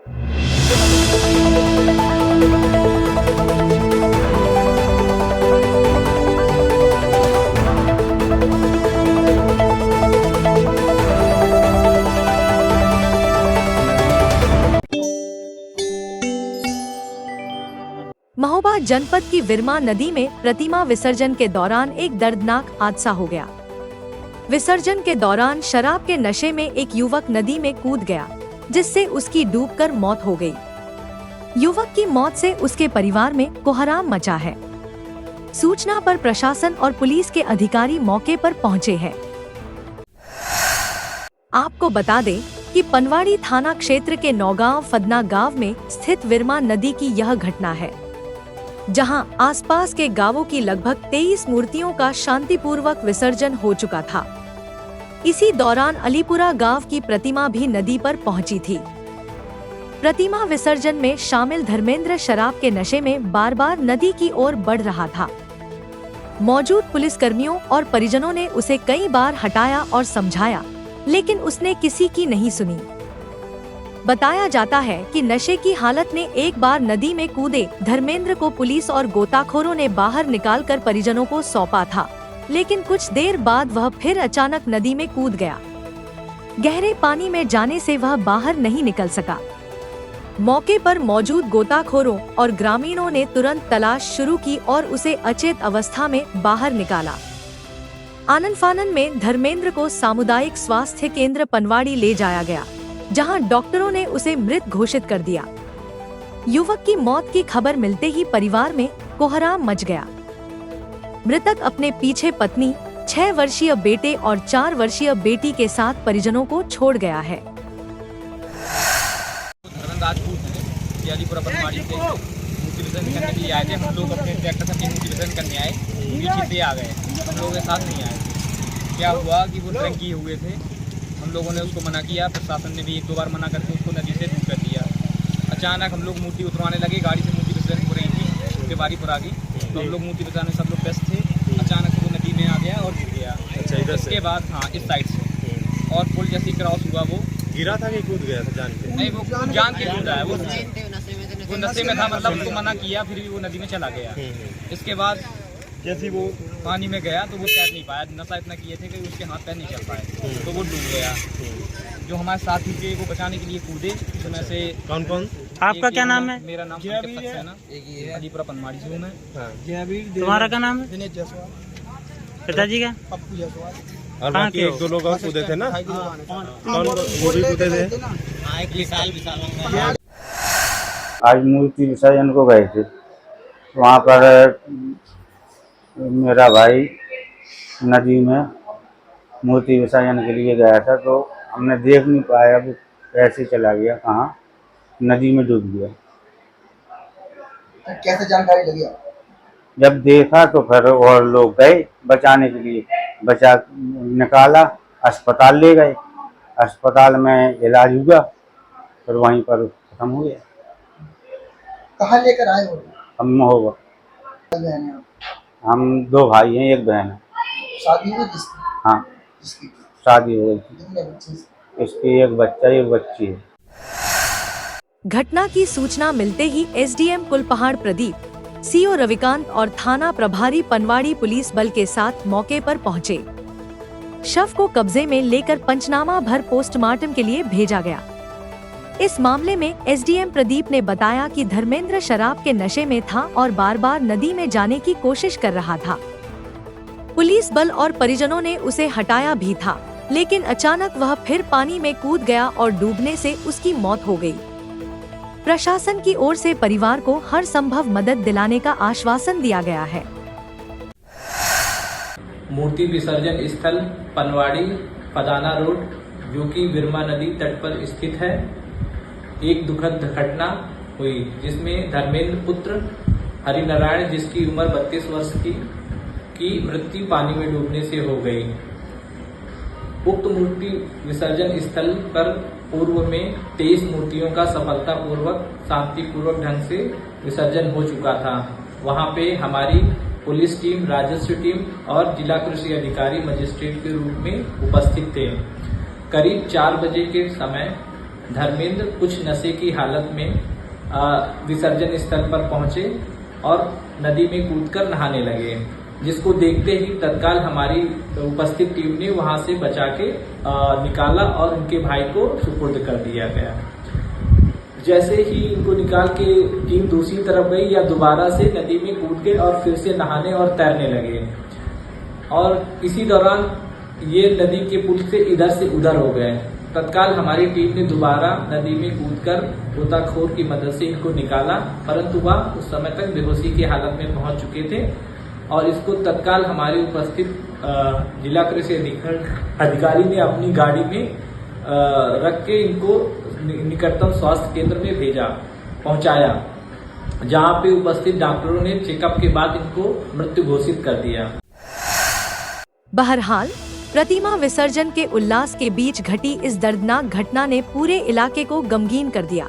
महोबा जनपद की विरमा नदी में प्रतिमा विसर्जन के दौरान एक दर्दनाक हादसा हो गया। विसर्जन के दौरान शराब के नशे में एक युवक नदी में कूद गया, जिससे उसकी डूबकर मौत हो गई। युवक की मौत से उसके परिवार में कोहराम मचा है। सूचना पर प्रशासन और पुलिस के अधिकारी मौके पर पहुंचे हैं। आपको बता दें कि पनवाड़ी थाना क्षेत्र के नौगांव फदना गांव में स्थित विरमा नदी की यह घटना है, जहां आसपास के गांवों की लगभग 23 मूर्तियों का शांतिपूर्वक विसर्जन हो चुका था। इसी दौरान अलीपुरा गांव की प्रतिमा भी नदी पर पहुंची थी। प्रतिमा विसर्जन में शामिल धर्मेंद्र शराब के नशे में बार बार नदी की ओर बढ़ रहा था। मौजूद पुलिसकर्मियों और परिजनों ने उसे कई बार हटाया और समझाया, लेकिन उसने किसी की नहीं सुनी। बताया जाता है कि नशे की हालत में एक बार नदी में कूदे धर्मेंद्र को पुलिस और गोताखोरों ने बाहर निकालकर परिजनों को सौंपा था, लेकिन कुछ देर बाद वह फिर अचानक नदी में कूद गया। गहरे पानी में जाने से वह बाहर नहीं निकल सका। मौके पर मौजूद गोताखोरों और ग्रामीणों ने तुरंत तलाश शुरू की और उसे अचेत अवस्था में बाहर निकाला। आनन फानन में धर्मेंद्र को सामुदायिक स्वास्थ्य केंद्र पनवाड़ी ले जाया गया, जहां डॉक्टरों ने उसे मृत घोषित कर दिया। युवक की मौत की खबर मिलते ही परिवार में कोहराम मच गया। मृतक अपने पीछे पत्नी, 6 वर्षीय बेटे और 4 वर्षीय बेटी के साथ परिजनों को छोड़ गया है। अलीपुरा पनवाड़ी से मूर्ति विसर्जन करने के लिए आए थे। हम लोग अपने ट्रैक्टर से मूर्ति विसर्जन करने आए, पीछे से आ गए, हम लोगों के साथ नहीं आए। क्या हुआ कि वो ड्रिंक किए हुए थे। हम लोगों ने उसको मना किया, प्रशासन ने भी 1-2 बार मना करके उसको नदी से दूर कर दिया। अचानक हम लोग मूर्ति उतरवाने लगे, गाड़ी से मूर्ति विसर्जन हो रही थी, उसके बारी पर आ गई, तो हम लोग मूर्ति विसर्जन में सब लोग व्यस्त थे। अचानक वो नदी में आ गया और गिर गया। अच्छा, इधर इसके बाद हाँ, इस साइड से, और पुल जैसे क्रॉस हुआ वो गिरा था कि कूद गया था जान के? नहीं, वो जान के कूदा है। वो नशे में था, मतलब उसको मना किया, फिर भी वो नदी में चला गया। इसके बाद जैसे वो पानी में गया तो वो तैर नहीं पाया। नशा इतना किए थे कि उसके हाथ पैर नहीं चल पाए, तो वो डूब गया। जो हमारे साथी थे वो बचाने के लिए कूदे, उसमें से कौन कौन? आपका क्या नाम है? मेरा नाम सक्सेना, अलीपुरा पनवाड़ी से हूँ मैं। तुम्हारा क्या नाम है? दिनेश जायसवाल। पिताजी का? पप्पू जायसवाल। और बाकी 1-2 लोग और कूदे थे ना? कौन वो भी कूदे थे? आज मूर्ति विसर्जन को गए थे, वहाँ पर मेरा भाई नदी में मूर्ति विसर्जन के लिए गया था, तो हमने देख नहीं पाया वो कैसे चला गया, कहाँ नदी में डूब गया। कैसे जानकारी लगी? जब देखा तो फिर और लोग गए बचाने के लिए, बचा निकाला, अस्पताल ले गए, अस्पताल में इलाज हुआ, फिर वहीं पर खत्म हो गया। कहाँ लेकर आए हो? हम महोबा। हम 2 भाई हैं, 1 बहन है। शादी हुई जिसकी? हाँ, जिसकी शादी हो गई थी। कितने बच्चे? इसकी 1 बच्चा 1 बच्ची है। घटना की सूचना मिलते ही एसडीएम कुलपहाड़ प्रदीप, सीओ रविकांत और थाना प्रभारी पनवाड़ी पुलिस बल के साथ मौके पर पहुंचे। शव को कब्जे में लेकर पंचनामा भर पोस्टमार्टम के लिए भेजा गया। इस मामले में एसडीएम प्रदीप ने बताया कि धर्मेंद्र शराब के नशे में था और बार बार नदी में जाने की कोशिश कर रहा था। पुलिस बल और परिजनों ने उसे हटाया भी था, लेकिन अचानक वह फिर पानी में कूद गया और डूबने से उसकी मौत हो गई। प्रशासन की ओर से परिवार को हर संभव मदद दिलाने का आश्वासन दिया गया है। मूर्ति विसर्जन स्थल पनवाड़ी फदाना रोड, जो कि विरमा नदी तट पर स्थित है, एक दुखद घटना हुई, जिसमें धर्मेंद्र पुत्र हरिनारायण, जिसकी उम्र 32 वर्ष की मृत्यु पानी में डूबने से हो गई। उक्त मूर्ति विसर्जन स्थल पर पूर्व में 23 मूर्तियों का सफलतापूर्वक शांतिपूर्वक ढंग से विसर्जन हो चुका था। वहां पे हमारी पुलिस टीम, राजस्व टीम और जिला कृषि अधिकारी मजिस्ट्रेट के रूप में उपस्थित थे। करीब 4 बजे के समय धर्मेंद्र कुछ नशे की हालत में विसर्जन स्थल पर पहुंचे और नदी में कूदकर नहाने लगे, जिसको देखते ही तत्काल हमारी उपस्थित टीम ने वहां से बचा के निकाला और उनके भाई को सुपुर्द कर दिया गया। जैसे ही इनको निकाल के टीम दूसरी तरफ गई या दोबारा से नदी में कूद गए और फिर से नहाने और तैरने लगे, और इसी दौरान ये नदी के पुल से इधर से उधर हो गए। तत्काल हमारी टीम ने दोबारा नदी में कूदकर गोताखोर की मदद से इनको निकाला, परंतु वह उस समय तक बेहोशी की हालत में पहुंच चुके थे और इसको तत्काल हमारे उपस्थित जिला कृषि अधिकारी ने अपनी गाड़ी में रख के इनको निकटतम स्वास्थ्य केंद्र में पहुंचाया, जहां पे उपस्थित डॉक्टरों ने चेकअप के बाद इनको मृत्यु घोषित कर दिया। बहरहाल प्रतिमा विसर्जन के उल्लास के बीच घटी इस दर्दनाक घटना ने पूरे इलाके को गमगीन कर दिया।